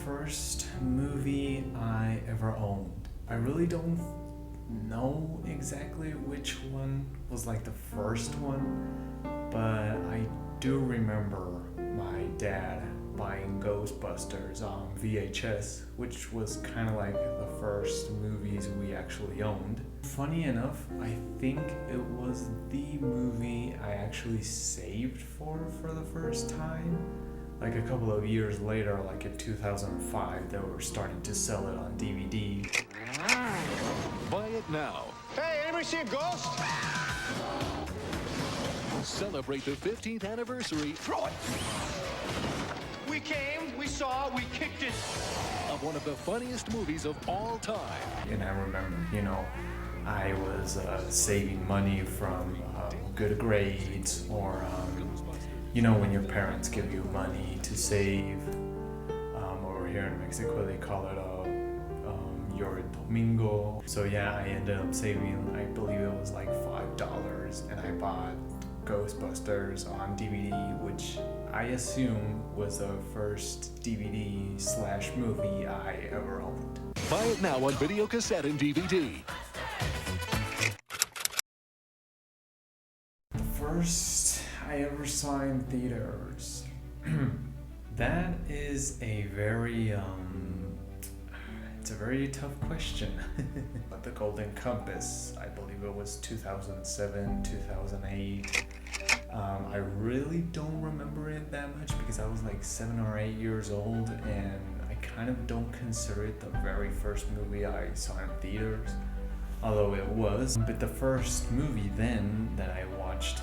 first movie I ever owned. I really don't know exactly which one was like the first one, but I do remember my dad buying Ghostbusters on VHS, which was kind of like the first movies we actually owned. Funny enough, I think it was the movie I actually saved for the first time. Like a couple of years later, like in 2005, they were starting to sell it on DVD. Buy it now. Hey, anybody see a ghost? Celebrate the 15th anniversary Throw it! We came, we saw, we kicked it. of one of the funniest movies of all time. And I remember, I was saving money from good grades, or when your parents give you money to save. Over here in Mexico, they call it your domingo. So yeah, I ended up saving, I believe it was like $5, and I bought Ghostbusters on DVD, which I assume was the first DVD/movie I ever owned. Buy it now on video cassette and DVD. The first I ever saw in theaters. That is a very it's a very tough question. But The Golden Compass, I believe it was 2007, 2008. I really don't remember it that much because I was like 7 or 8 years old, and I kind of don't consider it the very first movie I saw in theaters, although it was. But the first movie then that I watched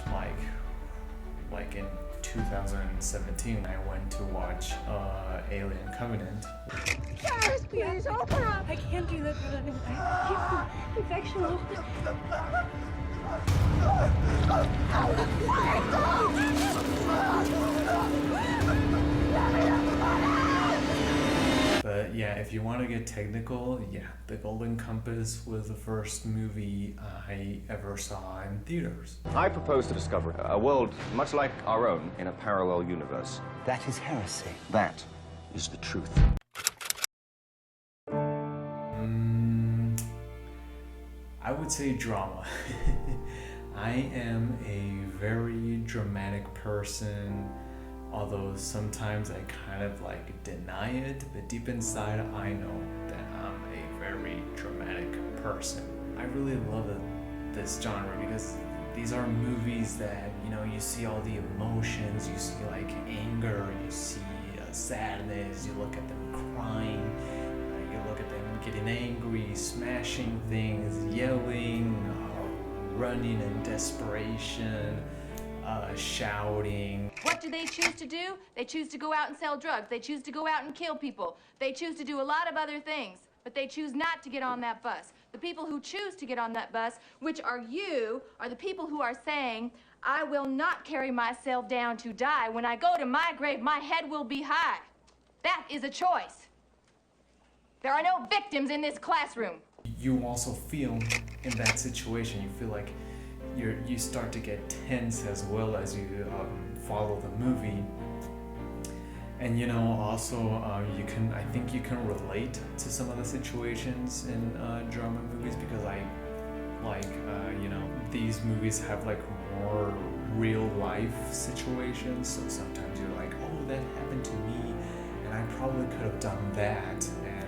like in 2017, I went to watch Alien Covenant. Paris, please, open up! I can't do that, I keep infection. But yeah, if you want to get technical, The Golden Compass was the first movie I ever saw in theaters. I propose to discover a world much like our own in a parallel universe. That is heresy. That is the truth. I would say drama. I am a very dramatic person, although sometimes I kind of like deny it, but deep inside I know that I'm a very dramatic person. I really love this genre because these are movies that, you see all the emotions, you see like anger, you see sadness, you look at them crying, you look at them getting angry, smashing things, yelling, running in desperation, shouting. What do they choose to do? They choose to go out and sell drugs. They choose to go out and kill people. They choose to do a lot of other things, but they choose not to get on that bus. The people who choose to get on that bus, which are you, are the people who are saying, I will not carry myself down to die. When I go to my grave, my head will be high. That is a choice. There are no victims in this classroom. You also feel in that situation, you feel like you start to get tense as well as you follow the movie. And also I think you can relate to some of the situations in drama movies, because these movies have like more real life situations, so sometimes you're like, oh, that happened to me and I probably could have done that, and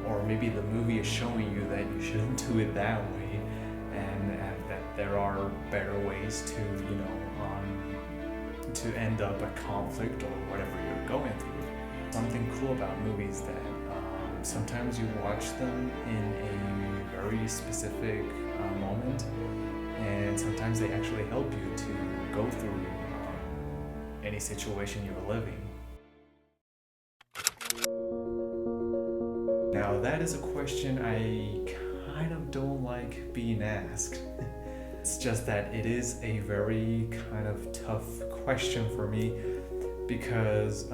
or maybe the movie is showing you that you shouldn't do it that way, and that there are better ways to to end up a conflict or whatever you're going through. Something cool about movies that sometimes you watch them in a very specific moment, and sometimes they actually help you to go through any situation you're living. Now that is a question I kind of don't like being asked. It's just that it is a very kind of tough question for me because,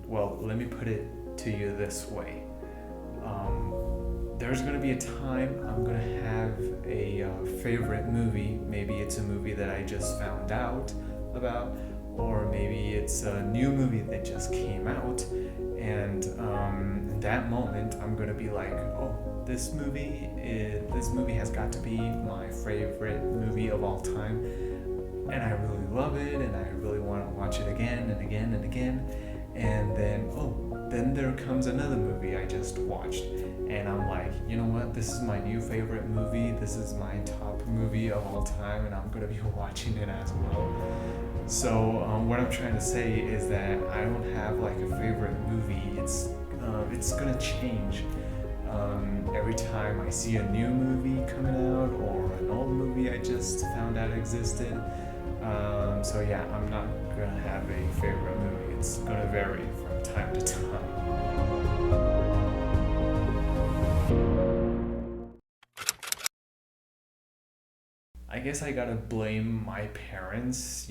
let me put it to you this way. There's gonna be a time I'm gonna have a favorite movie. Maybe it's a movie that I just found out about, or maybe it's a new movie that just came out, And in that moment, I'm gonna be like, oh, this movie has got to be my favorite movie of all time, and I really love it, and I really want to watch it again and again and again. And then there comes another movie I just watched, and I'm like, you know what? This is my new favorite movie. This is my top movie of all time, and I'm gonna be watching it as well. So what I'm trying to say is that I don't have like a favorite movie. It's gonna change every time I see a new movie coming out or an old movie I just found out existed. So yeah, I'm not gonna have a favorite movie. It's gonna vary from time to time. I guess I gotta blame my parents,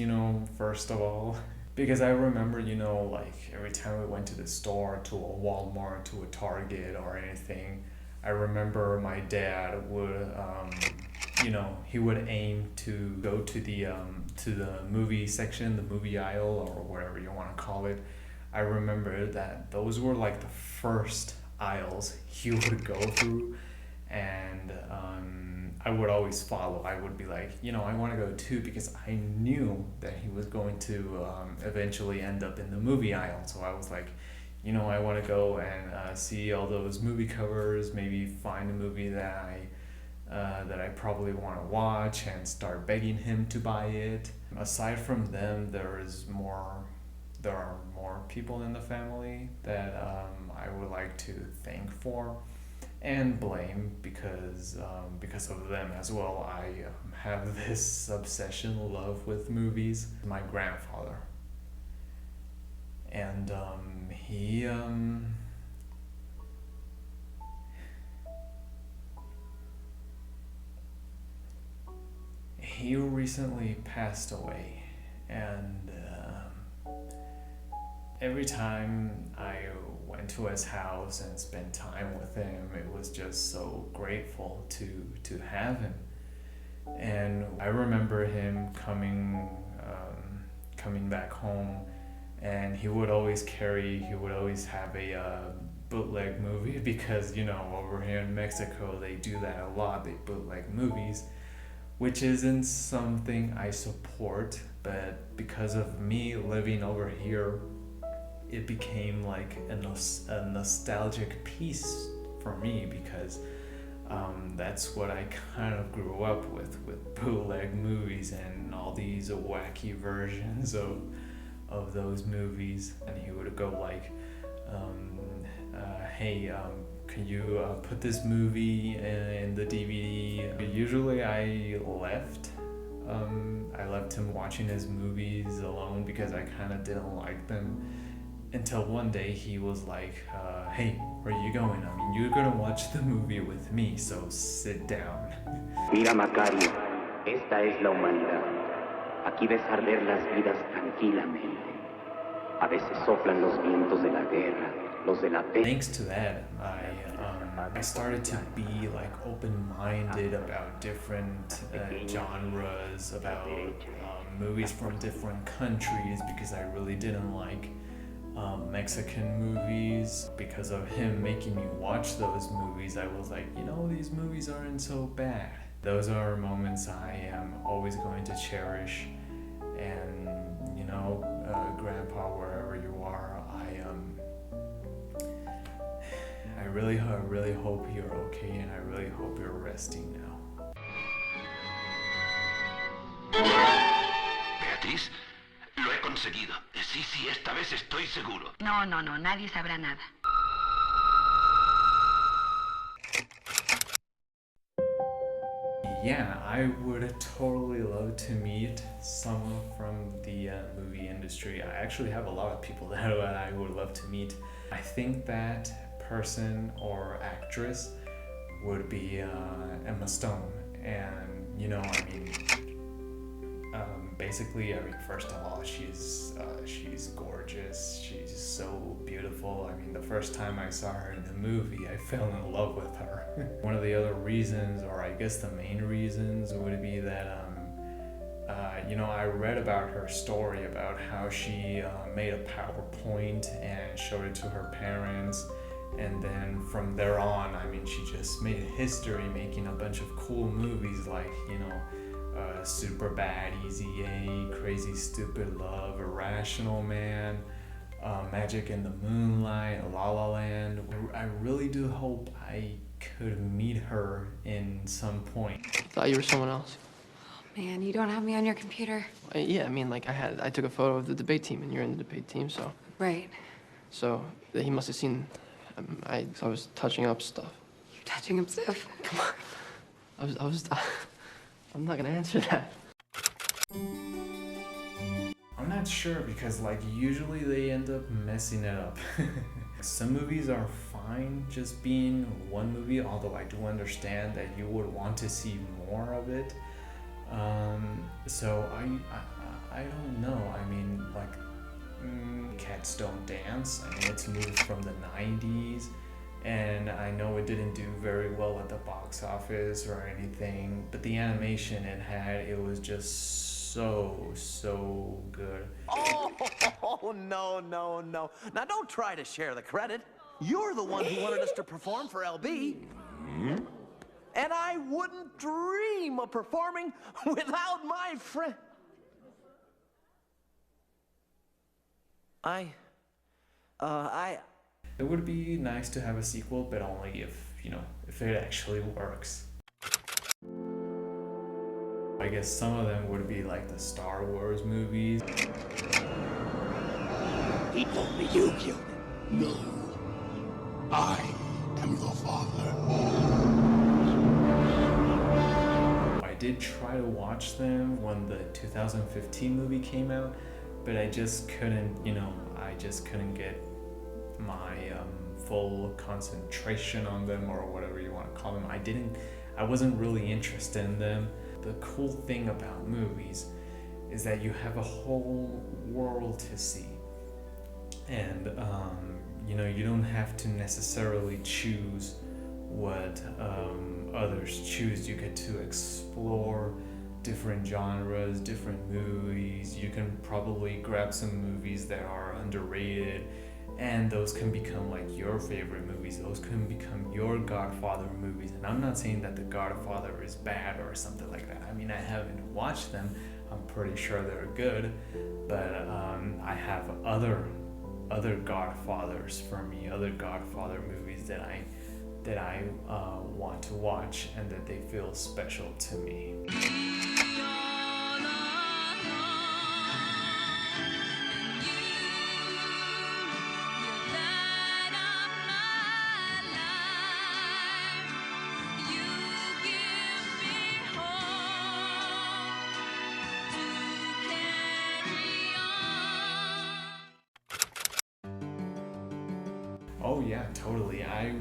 first of all. Because I remember, like every time we went to the store, to a Walmart, to a Target or anything, I remember my dad would, he would aim to go to the movie section, the movie aisle, or whatever you want to call it. I remember that those were like the first aisles he would go through, and I would always follow. I would be like, I want to go too, because I knew that he was going to eventually end up in the movie aisle. So I was like, I want to go and see all those movie covers, maybe find a movie that I probably want to watch, and start begging him to buy it. Aside from them, there are more people in the family that I would like to thank for and blame, because of them as well. I have this obsession, love with movies. My grandfather, and he recently passed away, and every time I went to his house and spent time with him, it was just so grateful to have him. And I remember him coming back home, and he would always have a bootleg movie, because over here in Mexico they do that a lot. They bootleg movies, which isn't something I support, but because of me living over here, it became like a nostalgic piece for me, because that's what I kind of grew up with bootleg movies and all these wacky versions of those movies. And he would go like, hey, can you put this movie in the DVD? Usually I left him watching his movies alone, because I kind of didn't like them, until one day he was like, hey, where are you going? I mean, you're gonna watch the movie with me, so sit down. Mira, Macario, esta es la humanidad. Aquí ves arder las vidas tranquilamente. A veces soplan los vientos de la guerra, los de la peste. Thanks to that, I started to be like open-minded about different genres, about movies from different countries, because I really didn't like Mexican movies. Because of him making me watch those movies, I was like, these movies aren't so bad. Those are moments I am always going to cherish. And Grandpa, wherever you are, I really hope you're okay, and I really hope you're resting now. Beatriz, lo he conseguido. Sí, esta vez estoy seguro. No, nadie sabrá nada. Yeah, I would totally love to meet someone from the movie industry. I actually have a lot of people that I would love to meet. I think that person or actress would be Emma Stone. And, basically, first of all, she's gorgeous. She's so beautiful. The first time I saw her in the movie, I fell in love with her. One of the other reasons, or I guess the main reasons, would be that I read about her story about how she made a PowerPoint and showed it to her parents, and then from there on, I mean, she just made history making a bunch of cool movies like, Super Bad, Easy A, Crazy Stupid Love, Irrational Man, Magic in the Moonlight, La La Land. I really do hope I could meet her in some point. Thought you were someone else. Man, you don't have me on your computer. Yeah, I mean, like, I took a photo of the debate team, and you're in the debate team, so. Right. So, he must have seen, I was touching up stuff. You're touching up stuff? Come on. I'm not gonna answer that. I'm not sure because, usually they end up messing it up. Some movies are fine just being one movie, although I do understand that you would want to see more of it. So I don't know. I mean, Cats Don't Dance. I mean, it's moved from the 90s, and I know it didn't do very well at the box office or anything, but the animation it was just so good. Oh, no. Now, don't try to share the credit. You're the one who wanted us to perform for LB. Mm-hmm. And I wouldn't dream of performing without my friend. It would be nice to have a sequel, but only if it actually works. I guess some of them would be like the Star Wars movies. He told me you killed him. No. I am your father. I did try to watch them when the 2015 movie came out, but I just couldn't, get my full concentration on them, or whatever you want to call them. I wasn't really interested in them. The cool thing about movies is that you have a whole world to see, and you don't have to necessarily choose what others choose. You get to explore different genres, different movies. You can probably grab some movies that are underrated, and those can become your favorite movies. Those can become your Godfather movies. And I'm not saying that The Godfather is bad or something like that. I mean, I haven't watched them. I'm pretty sure they're good, but I have other Godfathers for me, other Godfather movies that I want to watch and that they feel special to me. Oh yeah, totally. I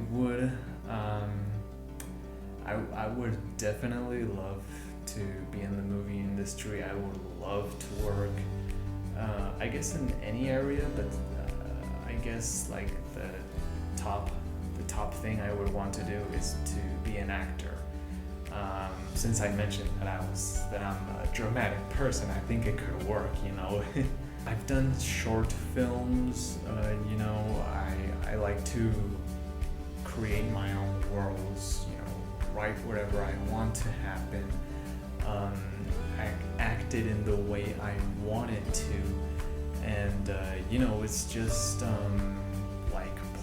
would definitely love to be in the movie industry. I would love to work, I guess in any area, but I guess the top thing I would want to do is to be an actor. Since I mentioned that I'm a dramatic person, I think it could work, I've done short films, I like to create my own worlds, write whatever I want to happen, acted in the way I wanted to, and it's just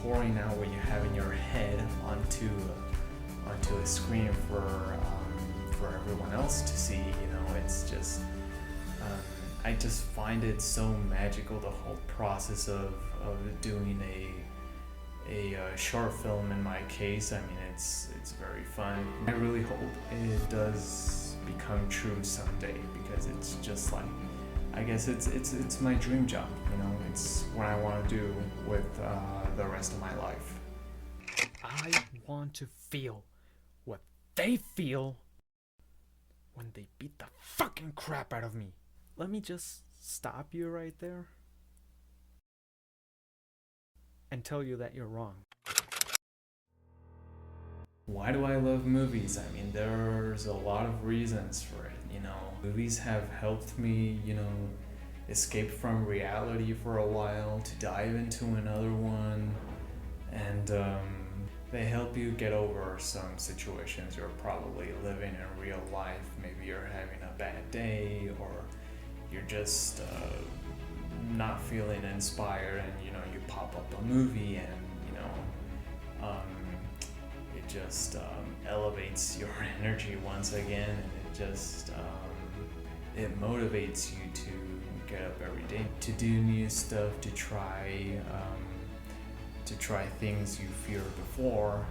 pouring out what you have in your head onto a screen for everyone else to see. It's just I just find it so magical, the whole process of doing a short film. In my case, I mean, it's very fun. I really hope it does become true someday, because it's just I guess it's my dream job. It's what I want to do with the rest of my life. I want to feel what they feel when they beat the fucking crap out of me. Let me just stop you right there and tell you that you're wrong. Why do I love movies? I mean, there's a lot of reasons for it. you know. Movies have helped me, you know, escape from reality for a while, to dive into another one, and they help you get over some situations you're probably living in real life. Maybe you're having a bad day, or you're just not feeling inspired, and you know, you pop up a movie, and you know, it just elevates your energy once again, and it just it motivates you to get up every day, to do new stuff, to try things you feared before.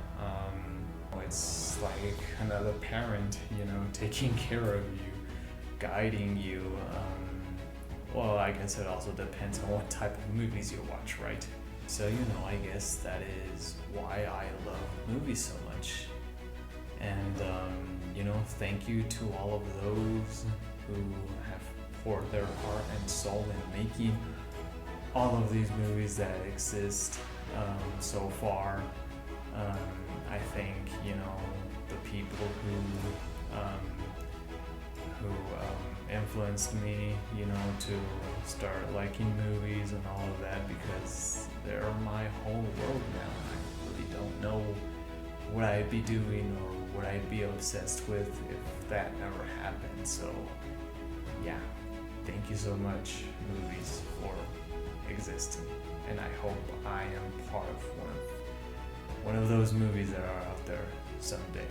It's like another parent, you know, taking care of you, guiding you. Well, I guess it also depends on what type of movies you watch, right? So, you know, I guess that is why I love movies so much. And, you know, thank you to all of those who have poured their heart and soul in making all of these movies that exist so far. I think, you know, the people who influenced me, you know, to start liking movies and all of that, because they're my whole world now. I really don't know what I'd be doing or what I'd be obsessed with if that never happened. So yeah, thank you so much, movies, for existing, and I hope I am part of one of those movies that are out there someday.